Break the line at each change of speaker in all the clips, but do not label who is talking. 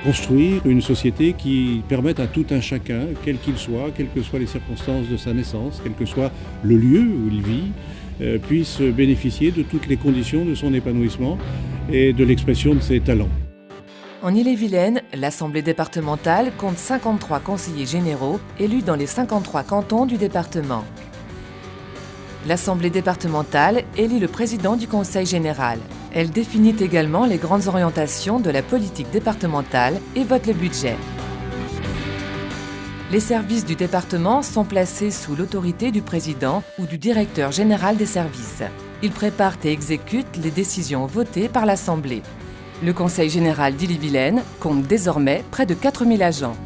construire une société qui permette à tout un chacun, quel qu'il soit, quelles que soient les circonstances de sa naissance, quel que soit le lieu où il vit, puisse bénéficier de toutes les conditions de son épanouissement et de l'expression de ses talents.
En Ille-et-Vilaine, l'Assemblée départementale compte 53 conseillers généraux élus dans les 53 cantons du département. L'Assemblée départementale élit le président du Conseil général. Elle définit également les grandes orientations de la politique départementale et vote le budget. Les services du département sont placés sous l'autorité du président ou du directeur général des services. Ils préparent et exécutent les décisions votées par l'Assemblée. Le Conseil général d'Ille-et-Vilaine compte désormais près de 4000 agents.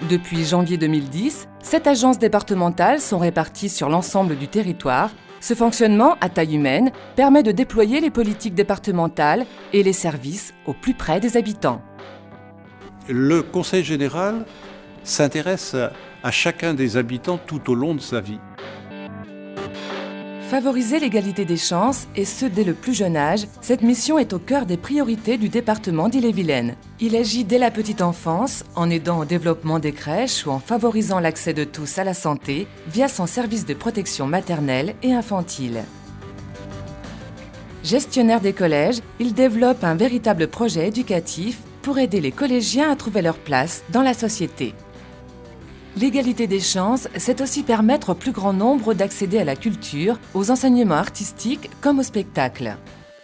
Depuis janvier 2010, 7 agences départementales sont réparties sur l'ensemble du territoire. Ce fonctionnement à taille humaine permet de déployer les politiques départementales et les services au plus près des habitants.
Le Conseil général s'intéresse à chacun des habitants tout au long de sa vie.
Favoriser l'égalité des chances, et ce dès le plus jeune âge, cette mission est au cœur des priorités du département d'Ille-et-Vilaine. Il agit dès la petite enfance, en aidant au développement des crèches ou en favorisant l'accès de tous à la santé via son service de protection maternelle et infantile. Gestionnaire des collèges, il développe un véritable projet éducatif pour aider les collégiens à trouver leur place dans la société. L'égalité des chances, c'est aussi permettre au plus grand nombre d'accéder à la culture, aux enseignements artistiques comme au spectacle.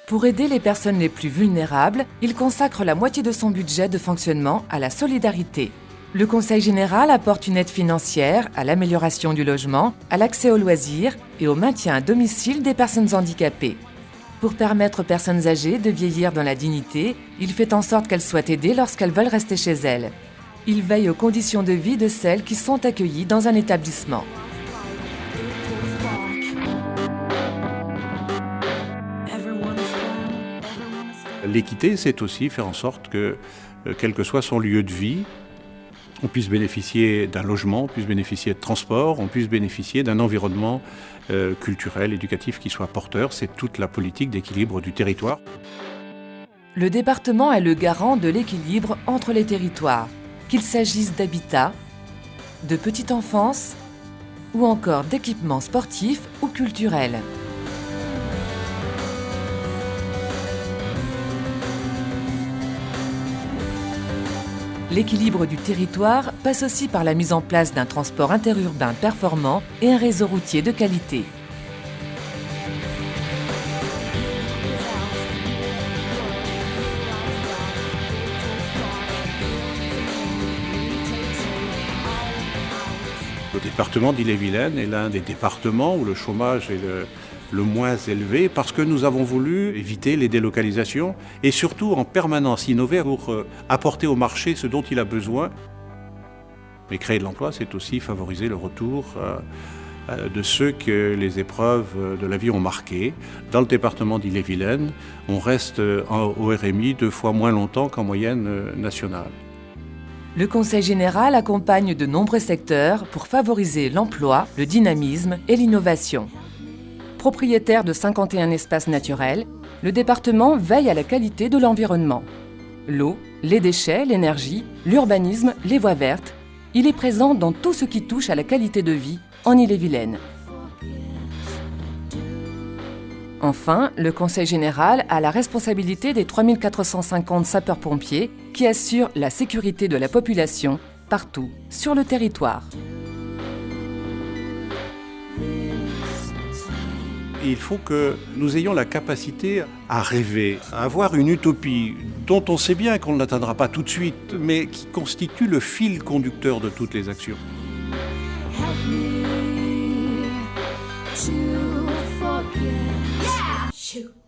Pour aider les personnes les plus vulnérables, il consacre la moitié de son budget de fonctionnement à la solidarité. Le Conseil général apporte une aide financière à l'amélioration du logement, à l'accès aux loisirs et au maintien à domicile des personnes handicapées. Pour permettre aux personnes âgées de vieillir dans la dignité, il fait en sorte qu'elles soient aidées lorsqu'elles veulent rester chez elles. Il veille aux conditions de vie de celles qui sont accueillies dans un établissement.
L'équité, c'est aussi faire en sorte que, quel que soit son lieu de vie, on puisse bénéficier d'un logement, on puisse bénéficier de transport, on puisse bénéficier d'un environnement culturel, éducatif qui soit porteur. C'est toute la politique d'équilibre du territoire.
Le département est le garant de l'équilibre entre les territoires, qu'il s'agisse d'habitat, de petite enfance ou encore d'équipements sportifs ou culturels. L'équilibre du territoire passe aussi par la mise en place d'un transport interurbain performant et un réseau routier de qualité.
Le département d'Ille-et-Vilaine est l'un des départements où le chômage est le moins élevé parce que nous avons voulu éviter les délocalisations et surtout en permanence innover pour apporter au marché ce dont il a besoin. Mais créer de l'emploi, c'est aussi favoriser le retour de ceux que les épreuves de la vie ont marqués. Dans le département d'Ille-et-Vilaine, on reste au RMI 2 fois moins longtemps qu'en moyenne nationale.
Le Conseil général accompagne de nombreux secteurs pour favoriser l'emploi, le dynamisme et l'innovation. Propriétaire de 51 espaces naturels, le département veille à la qualité de l'environnement. L'eau, les déchets, l'énergie, l'urbanisme, les voies vertes, il est présent dans tout ce qui touche à la qualité de vie en Ille-et-Vilaine. Enfin, le Conseil général a la responsabilité des 3450 sapeurs-pompiers qui assurent la sécurité de la population partout sur le territoire.
Il faut que nous ayons la capacité à rêver, à avoir une utopie dont on sait bien qu'on ne l'atteindra pas tout de suite, mais qui constitue le fil conducteur de toutes les actions.
Help me to forget. Yeah! Shoot.